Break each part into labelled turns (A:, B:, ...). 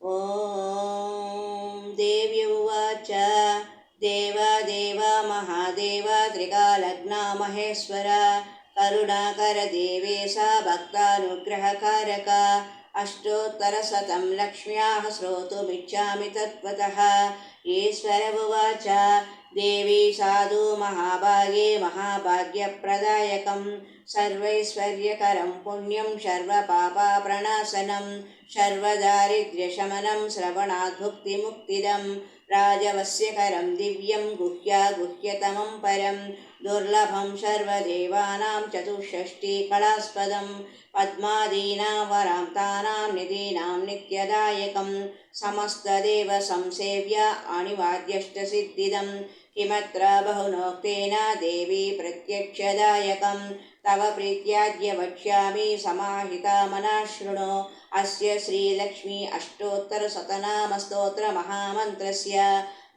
A: ॐ देवी उवाच देवादेव महादेव त्रिकालग्ना महेश्वर करुणाकर देवेशा भक्तानुग्रहकारक अष्टोत्तरशतं लक्ष्म्याः श्रोतुमिच्छामि तत्त्वतः। ईश्वर उवाच देवी साधु महाभागे महाभाग्यप्रदायकं सर्वैश्वर्यकरं पुण्यं सर्वपापप्रणाशनं सर्वदारिद्र्यशमनं श्रवणात् भुक्तिमुक्तिदं राजवस्यकरं दिव्यं गुह्यागुह्यतमं परं दुर्लभं सर्वदेवानां चतुष्षष्टिकलास्पदं पद्मादीनां वरान्तानां निधीनां नित्यदायकं समस्तदेवसंसेव्य अणिवाद्यष्टसिद्धिदं किमत्र बहुनोक्तेन देवी प्रत्यक्षदायकं तव प्रीत्याद्य वक्ष्यामि समाहिता मनः शृणु। अस्य श्रीलक्ष्मी अष्टोत्तरशतनामस्तोत्रमहामन्त्रस्य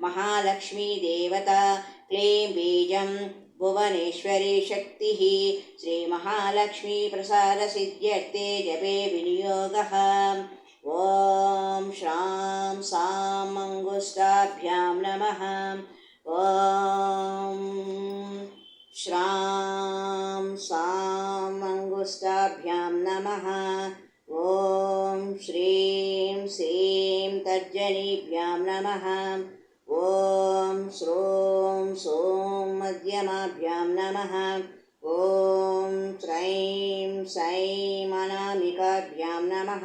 A: महालक्ष्मी देवता क्लीं बीजं भुवनेश्वरी शक्तिः श्रीमहालक्ष्मी प्रसादसिद्ध्यर्थे जपे विनियोगः। ॐ श्रां सां मङ्गुष्ठाभ्यां नमः। ॐ श्रां सां मङ्गुष्ठाभ्यां नमः। ॐ श्रीं श्रीं तर्जनीभ्यां नमः। ॐ श्रों सों मध्यमाभ्यां नमः। ॐ त्रैं सैं अनामिकाभ्यां नमः।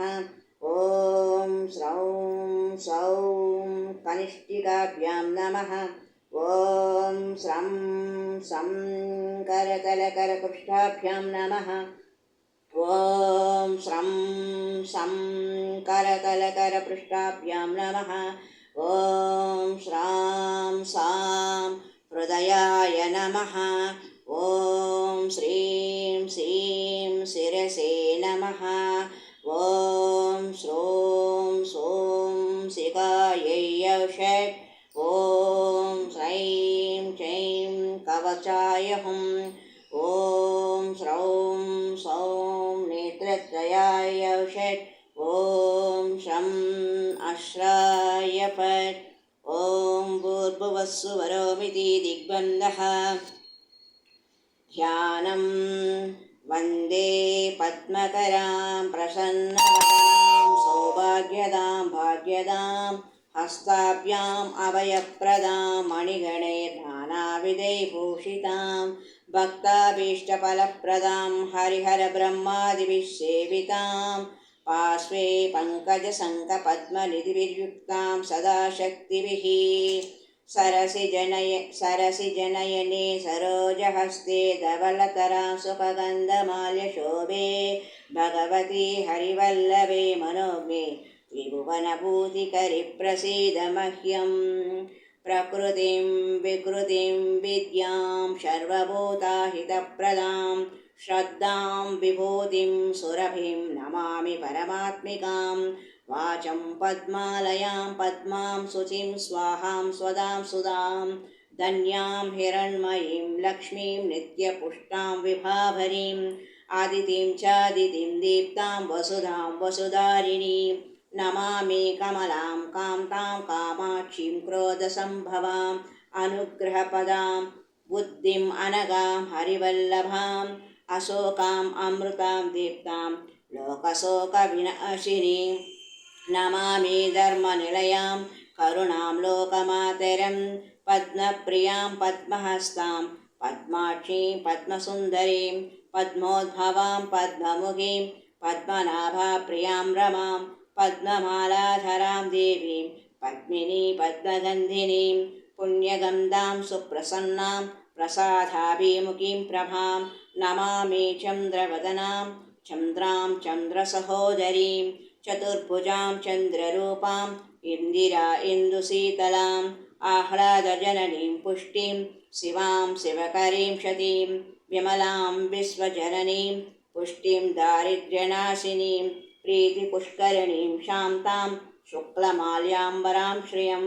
A: ॐ स्रौं सौं कनिष्ठिकाभ्यां नमः। ॐ स्रं सं करतलकरपृष्ठाभ्यां नमः। ॐ स्रं सं करतलकरपृष्ठाभ्यां नमः। ॐ श्रां सां हृदयाय नमः। ॐ श्रीं श्रीं शिरसे नमः। ॐ श्रों सों शिखायै औषट्। ॐ श्रैं चैं कवचाय हुं। ॐ श्रौं सौं नेत्रत्रयाय औषट्। ॐ शं अश्राय फट्। ॐ भूर्भुवस्सुवरोमिति दिग्बन्धः। ध्यानं वन्दे पद्मकरां प्रसन्नवदनां सौभाग्यदां भाग्यदां हस्ताभ्याम् अभयप्रदां मणिगणैर्नानाविधैर्भूषितां भक्ताभीष्टफलप्रदां हरिहरब्रह्मादिभिः सेवितां पार्श्वे पङ्कजशङ्खपद्मनिधिभिर्युक्तां सदा शक्तिभिः सरसिजनयने सरोजहस्ते धवलतरां सुखगन्धमाल्यशोभे भगवती हरिवल्लभे मनोज्ञे त्रिभुवनभूतिकरि प्रसीद मह्यं। प्रकृतिं विकृतिं विद्यां सर्वभूताहितप्रदां श्रद्धां विभूतिं सुरभिं नमामि परमात्मिकां। वाचं पद्मालयां पद्मां शुचिं स्वाहां स्वदां सुधां धन्यां हिरण्मयीं लक्ष्मीं नित्यपुष्टां विभावरीम् आदितिं चादितिं दीप्तां वसुधां वसुधारिणीं नमामि कमलां कान्तां कामाक्षीं क्रोधसम्भवाम् अनुग्रहपदां बुद्धिम् अनगां हरिवल्लभाम् अशोकाम् अमृतां दीप्तां लोकशोकविनाशिनीं नमामि धर्मनिलयां करुणां लोकमातरं पद्मप्रियां पद्महस्तां पद्माक्षीं पद्मसुन्दरीं पद्मोद्भवां पद्ममुखीं पद्मनाभाप्रियां रमां पद्ममालाधरां देवीं पद्मिनी पद्मगन्धिनीं पुण्यगन्धां सुप्रसन्नां प्रसादाभिमुखीं प्रभां नमामि चन्द्रवदनां चन्द्रां चन्द्रसहोदरीं चतुर्भुजां चन्द्ररूपां इन्दिरा इन्दुशीतलाम् आह्लादजननीं पुष्टिं शिवां शिवकरीं शतीं विमलां विश्वजननीं पुष्टिं दारिद्र्यनाशिनीं प्रीतिपुष्करिणीं शान्तां शुक्लमाल्याम्बरां श्रियं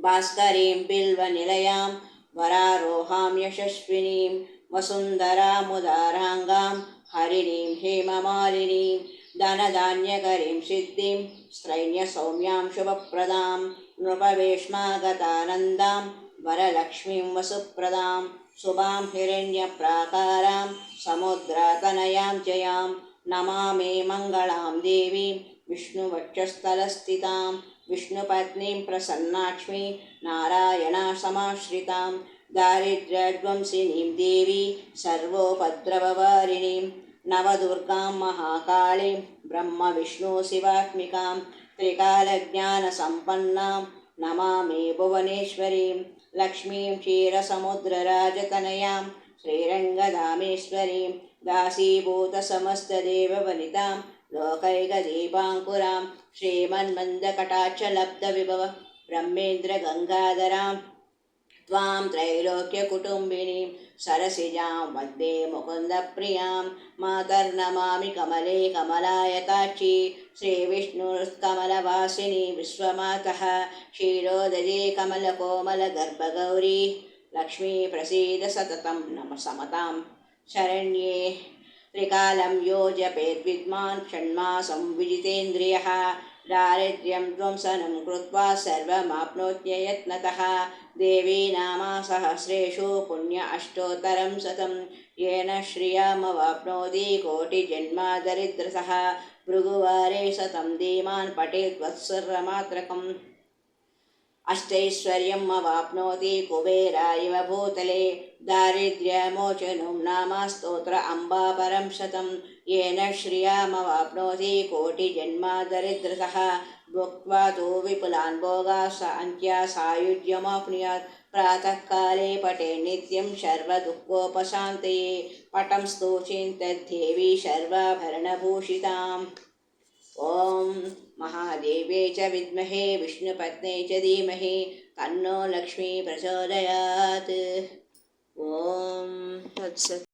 A: भास्करीं बिल्वनिलयां वरारोहां यशस्विनीं वसुन्धरामुदाराङ्गां हरिणीं हेममालिनीं धनधान्यकरीं सिद्धिं स्त्रैण्यसौम्यां शुभप्रदां नृपवेश्मागतानन्दां वरलक्ष्मीं वसुप्रदां शुभां हिरण्यप्राकारां समुद्रातनयां जयां नमामि मङ्गलां देवीं विष्णुवक्षस्थलस्थितां विष्णुपत्नीं प्रसन्नाक्ष्मी नारायणसमाश्रितां दारिद्र्यध्वंसिनीं देवी सर्वोपद्रववारिणीं नवदुर्गां महाकाळीं ब्रह्मविष्णुशिवात्मिकां त्रिकालज्ञानसम्पन्नां नमामि भुवनेश्वरीं लक्ष्मीं क्षीरसमुद्रराजतनयां श्रीरङ्गधामेश्वरीं दासीभूतसमस्तदेववनितां लोकैकदीपाङ्कुरां श्रीमन्मन्दकटाक्षलब्धविभव ब्रह्मेन्द्रगङ्गाधरां त्वां त्रैलोक्यकुटुम्बिनीं सरसिजां वन्दे मुकुन्दप्रियां मातर्नमामि कमले कमलायताक्षी श्रीविष्णुकमलवासिनी विश्वमातः क्षीरोदये कमलकोमलगर्भगौरी लक्ष्मी प्रसीद सततं नम समतां शरण्ये त्रिकालं यो जपेद्विद्वान् षण्मासं विजितेन्द्रियः दारिद्र्यं ध्वंसनं कृत्वा सर्वमाप्नोत्ययत्नतः देवी नामसहस्रेषु पुण्य अष्टोत्तरं शतं येन श्रियमवाप्नोति कोटिजन्मदरिद्रतः भृगुवारे शतं धीमान् पठेत् वत्सरमात्रकम् अष्टैश्वर्यम् अवाप्नोति कुबेरा इव भूतले दारिद्र्यमोचनं नाम स्तोत्र अम्बा परं शतं येन श्रियमवाप्नोति कोटिजन्मदरिद्रतः भुक्त्वा तु विपुलान् भोगाः सायुज्यमाप्नुयात् प्रातःकाले पठे नित्यं सर्वदुःखोपशान्तये पटं स्तु चिन्तद्देवी सर्वाभरणभूषिताम् ॐ महादेव्यै च विद्महे विष्णुपत्न्यै च धीमहि तन्नो लक्ष्मी प्रचोदयात्। ॐ तत्सत्।